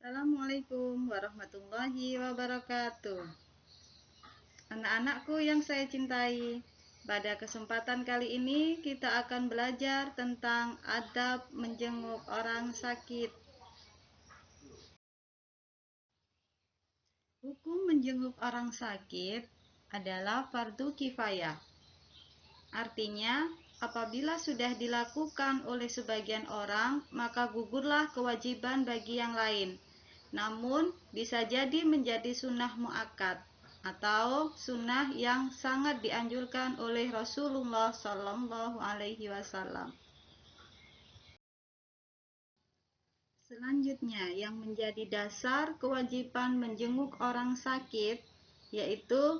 Assalamualaikum warahmatullahi wabarakatuh. Anak-anakku yang saya cintai, pada kesempatan kali ini kita akan belajar tentang adab menjenguk orang sakit. Hukum menjenguk orang sakit adalah fardu kifayah. Artinya, apabila sudah dilakukan oleh sebagian orang, maka gugurlah kewajiban bagi yang lain. Namun, bisa jadi menjadi sunnah muakkad atau sunnah yang sangat dianjurkan oleh Rasulullah Shallallahu Alaihi Wasallam. Selanjutnya, yang menjadi dasar kewajiban menjenguk orang sakit, yaitu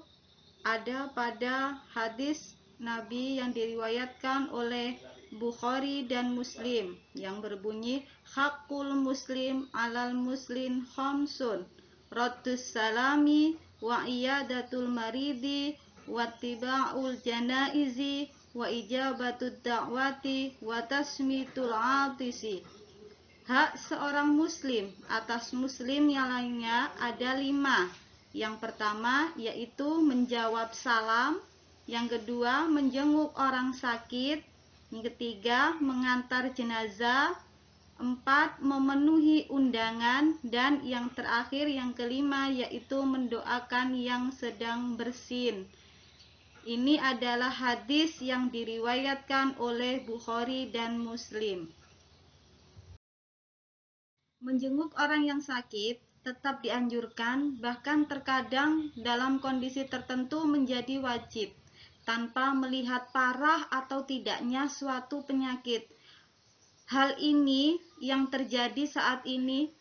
ada pada hadis Nabi yang diriwayatkan oleh Bukhari dan Muslim yang berbunyi hakul muslim alal muslim khamsun raddus salami wa iyadatul maridi wa tiba'ul janaizi wa ijabatud da'wati wa tasmitul atisi. Hak seorang muslim atas muslim yang lainnya ada 5. Yang pertama yaitu menjawab salam, yang kedua menjenguk orang sakit, yang ketiga mengantar jenazah, 4 memenuhi undangan, dan yang terakhir yang kelima yaitu mendoakan yang sedang bersin. Ini adalah hadis yang diriwayatkan oleh Bukhari dan Muslim. Menjenguk orang yang sakit tetap dianjurkan, bahkan terkadang dalam kondisi tertentu menjadi wajib, tanpa melihat parah atau tidaknya suatu penyakit. Hal ini yang terjadi saat ini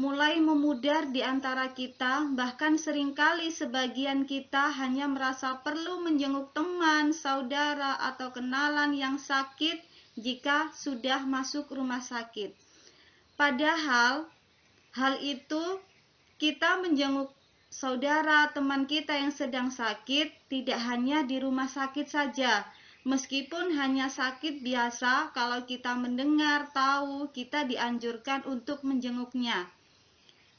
mulai memudar di antara kita, bahkan seringkali sebagian kita hanya merasa perlu menjenguk teman, saudara, atau kenalan yang sakit jika sudah masuk rumah sakit. Padahal hal itu kita menjenguk saudara, teman kita yang sedang sakit tidak hanya di rumah sakit saja. Meskipun hanya sakit biasa, kalau kita mendengar, tahu, kita dianjurkan untuk menjenguknya.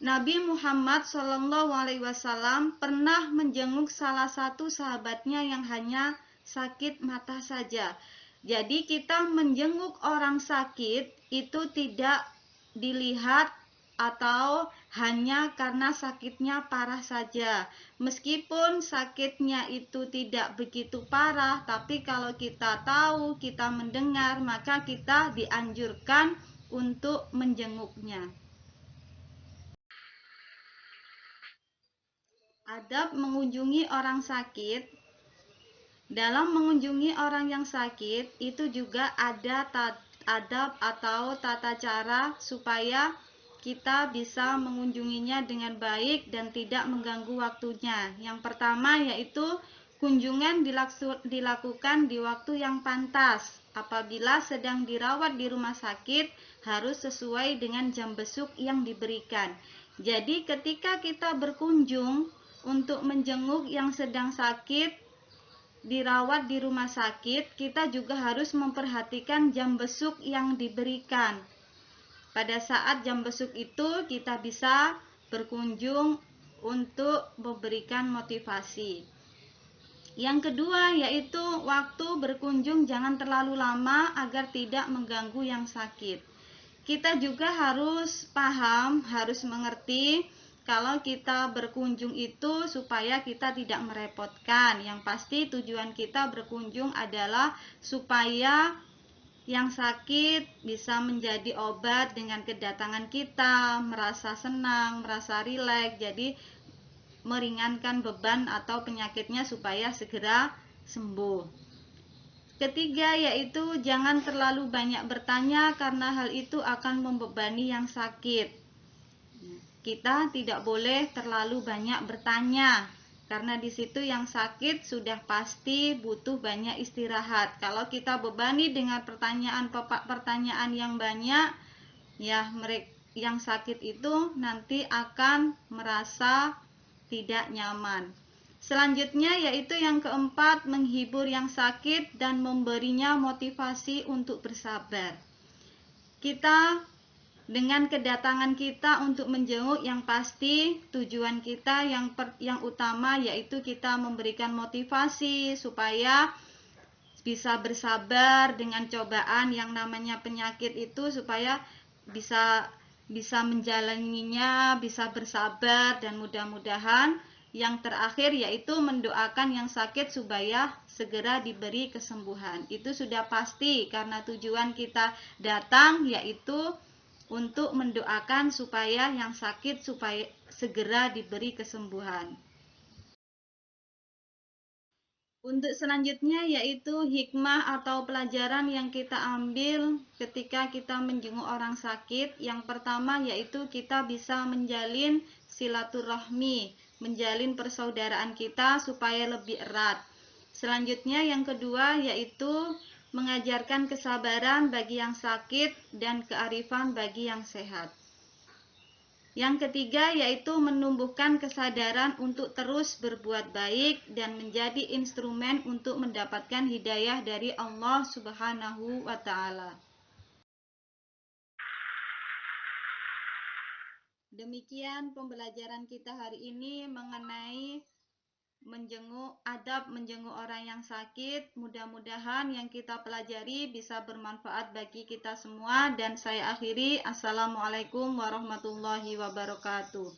Nabi Muhammad SAW pernah menjenguk salah satu sahabatnya yang hanya sakit mata saja. Jadi kita menjenguk orang sakit itu tidak dilihat atau hanya karena sakitnya parah saja. Meskipun sakitnya itu tidak begitu parah, tapi kalau kita tahu, kita mendengar, maka kita dianjurkan untuk menjenguknya. Adab mengunjungi orang sakit. Dalam mengunjungi orang yang sakit itu juga ada adab atau tata cara supaya kita bisa mengunjunginya dengan baik dan tidak mengganggu waktunya. Yang pertama yaitu kunjungan dilakukan di waktu yang pantas. Apabila sedang dirawat di rumah sakit, harus sesuai dengan jam besuk yang diberikan. Jadi ketika kita berkunjung untuk menjenguk yang sedang sakit, dirawat di rumah sakit, kita juga harus memperhatikan jam besuk yang diberikan. Pada saat jam besuk itu kita bisa berkunjung untuk memberikan motivasi. Yang kedua yaitu waktu berkunjung jangan terlalu lama agar tidak mengganggu yang sakit. Kita juga harus paham, harus mengerti kalau kita berkunjung itu supaya kita tidak merepotkan. Yang pasti tujuan kita berkunjung adalah supaya yang sakit bisa menjadi obat dengan kedatangan kita, merasa senang, merasa rileks, jadi meringankan beban atau penyakitnya supaya segera sembuh. Ketiga yaitu jangan terlalu banyak bertanya karena hal itu akan membebani yang sakit. Kita tidak boleh terlalu banyak bertanya karena di situ yang sakit sudah pasti butuh banyak istirahat. Kalau kita bebani dengan pertanyaan yang banyak, ya mereka yang sakit itu nanti akan merasa tidak nyaman. Selanjutnya yaitu yang keempat, menghibur yang sakit dan memberinya motivasi untuk bersabar. Kita Dengan kedatangan kita untuk menjenguk, yang pasti tujuan kita yang utama yaitu kita memberikan motivasi supaya bisa bersabar dengan cobaan yang namanya penyakit itu, supaya bisa menjalaninya, bisa bersabar, dan mudah-mudahan yang terakhir yaitu mendoakan yang sakit supaya segera diberi kesembuhan. Itu sudah pasti karena tujuan kita datang yaitu untuk mendoakan supaya yang sakit supaya segera diberi kesembuhan. Untuk selanjutnya yaitu hikmah atau pelajaran yang kita ambil ketika kita menjenguk orang sakit. Yang pertama yaitu kita bisa menjalin silaturahmi, menjalin persaudaraan kita supaya lebih erat. Selanjutnya yang kedua yaitu mengajarkan kesabaran bagi yang sakit dan kearifan bagi yang sehat. Yang ketiga yaitu menumbuhkan kesadaran untuk terus berbuat baik dan menjadi instrumen untuk mendapatkan hidayah dari Allah Subhanahu wa Ta'ala. Demikian pembelajaran kita hari ini mengenai adab menjenguk orang yang sakit. Mudah-mudahan yang kita pelajari bisa bermanfaat bagi kita semua, dan saya akhiri. Assalamualaikum warahmatullahi wabarakatuh.